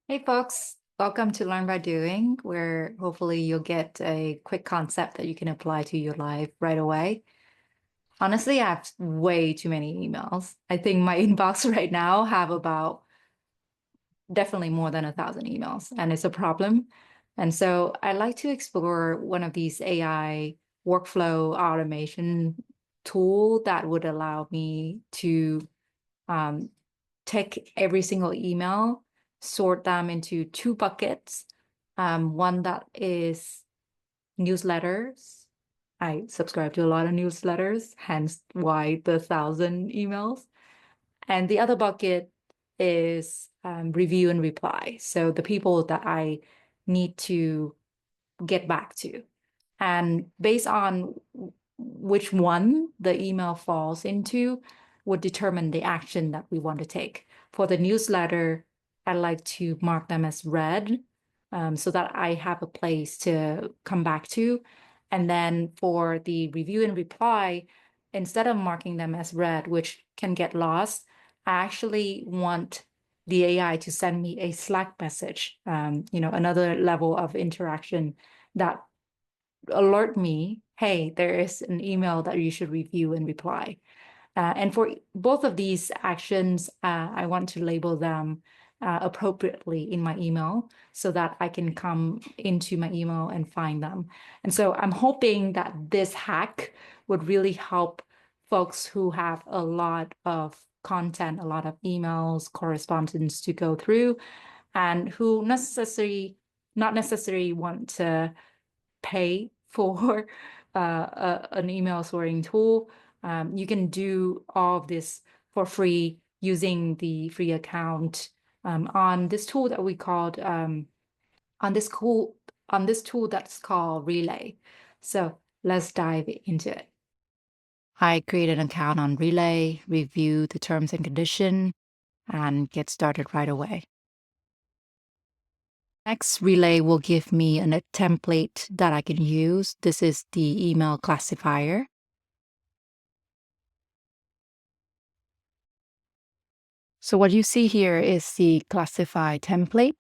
Hey folks, welcome to Learn by Doing, where hopefully you'll get a quick concept that you can apply to your life right away. Honestly, I have way too many emails. I think my inbox right now have about definitely more than 1,000 emails, and it's a problem. And so I like to explore one of these AI workflow automation tool that would allow me to um, take every single email, sort them into two buckets. One that is newsletters. I subscribe to a lot of newsletters, hence why the 1,000 emails. And the other bucket is review and reply. So the people that I need to get back to. And based on which one the email falls into would determine the action that we want to take. For the newsletter, I like to mark them as read so that I have a place to come back to. And then for the review and reply, instead of marking them as read, which can get lost, I actually want the AI to send me a Slack message, another level of interaction that alert me, hey, there is an email that you should review and reply. And for both of these actions, I want to label them appropriately in my email so that I can come into my email and find them. And so I'm hoping that this hack would really help folks who have a lot of content, a lot of emails, correspondence to go through, and who not necessarily want to pay for an email sorting tool. You can do all of this for free using the free account on this tool that we called on this tool that's called Relay. So let's dive into it. I create an account on Relay, review the terms and condition, and get started right away. Next, Relay will give me a template that I can use. This is the email classifier. So what you see here is the classify template.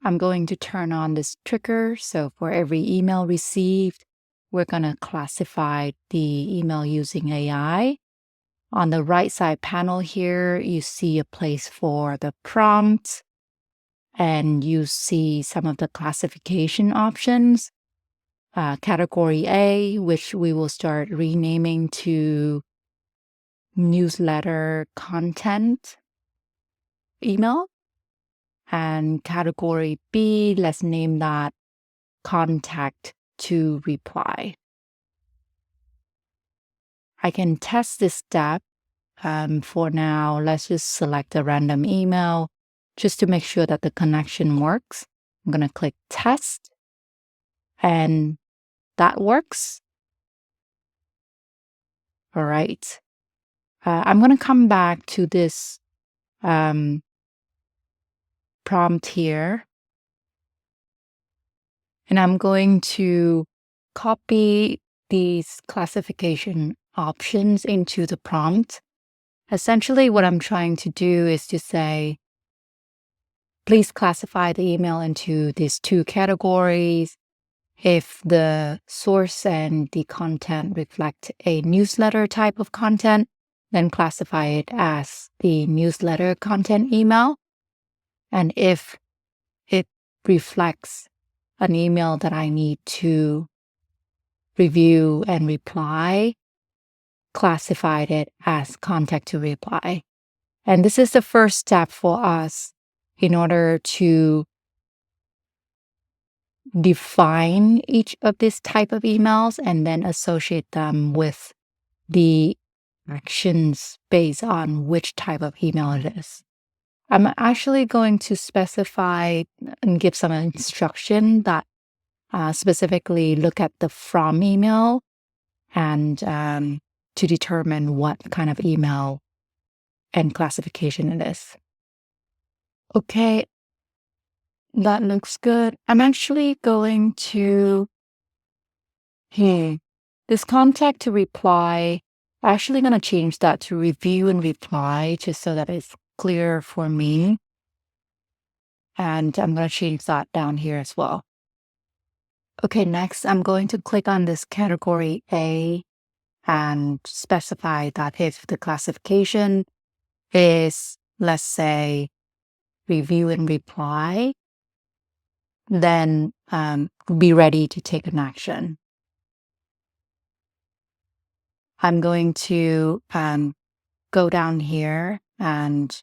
I'm going to turn on this trigger. So for every email received, we're going to classify the email using AI. On the right side panel here, you see a place for the prompt, and you see some of the classification options. Category A, which we will start renaming to newsletter content email. And category B, let's name that contact to reply. I can test this step. For now, let's just select a random email just to make sure that the connection works. I'm going to click test, and that works. All right. I'm going to come back to this prompt here, and I'm going to copy these classification options into the prompt. Essentially, what I'm trying to do is to say, please classify the email into these two categories. If the source and the content reflect a newsletter type of content, then classify it as the newsletter content email. And if it reflects an email that I need to review and reply, classified it as contact to reply. And this is the first step for us in order to define each of these type of emails and then associate them with the actions based on which type of email it is. I'm actually going to specify and give some instruction that specifically look at the from email and to determine what kind of email and classification it is. Okay, that looks good. I'm actually going to, this contact to reply, I'm actually going to change that to review and reply just so that it's clear for me. and I'm going to change that down here as well. Okay, next I'm going to click on this category A and specify that if the classification is, let's say, review and reply, then be ready to take an action. I'm going to go down here and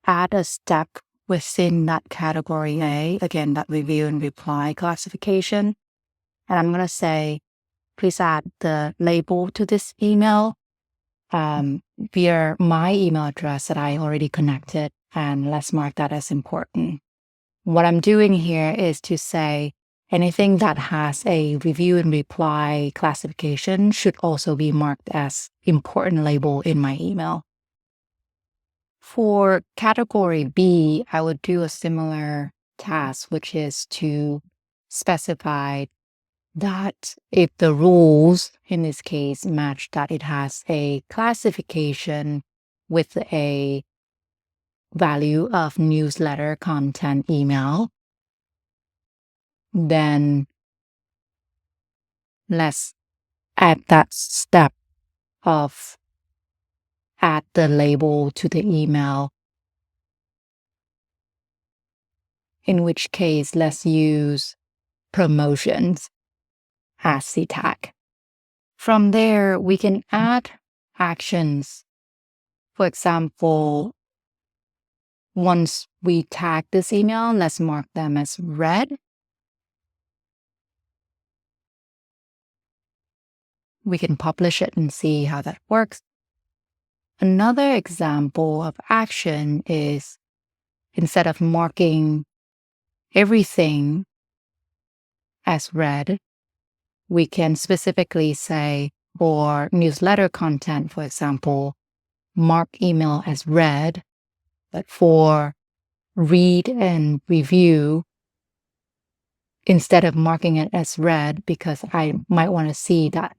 add a step within that category A, again, that review and reply classification. And I'm going to say, please add the label to this email via my email address that I already connected, and let's mark that as important. What I'm doing here is to say anything that has a review and reply classification should also be marked as important label in my email. For category B, I would do a similar task, which is to specify that if the rules in this case match that it has a classification with a value of newsletter content email, then let's add that step of add the label to the email, in which case let's use promotions as the tag. From there, we can add actions. For example, once we tag this email, let's mark them as read. We can publish it and see how that works. Another example of action is instead of marking everything as read, we can specifically say for newsletter content, for example, mark email as read, but for read and review, instead of marking it as read, because I might want to see that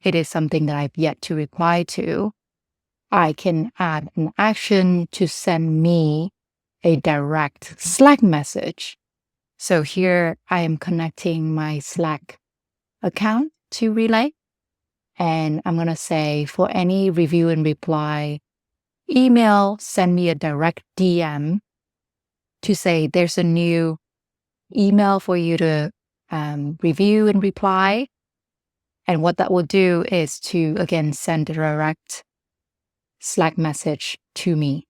it is something that I've yet to reply to, I can add an action to send me a direct Slack message. So here I am connecting my Slack account to Relay, and I'm going to say for any review and reply email, send me a direct DM to say there's a new email for you to review and reply. And what that will do is to, again, send a direct Slack message to me.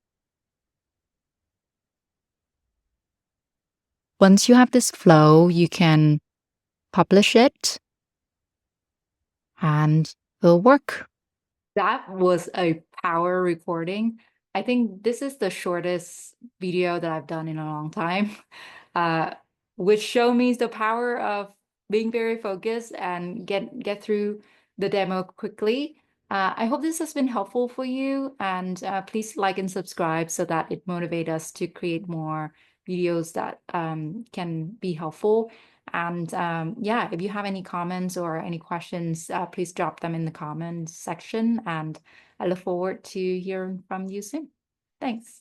Once you have this flow, you can publish it and it'll work. That was a power recording. I think this is the shortest video that I've done in a long time, which show me the power of being very focused and get through the demo quickly. I hope this has been helpful for you, and please like and subscribe so that it motivates us to create more videos that can be helpful. And yeah, if you have any comments or any questions, please drop them in the comments section. And I look forward to hearing from you soon. Thanks.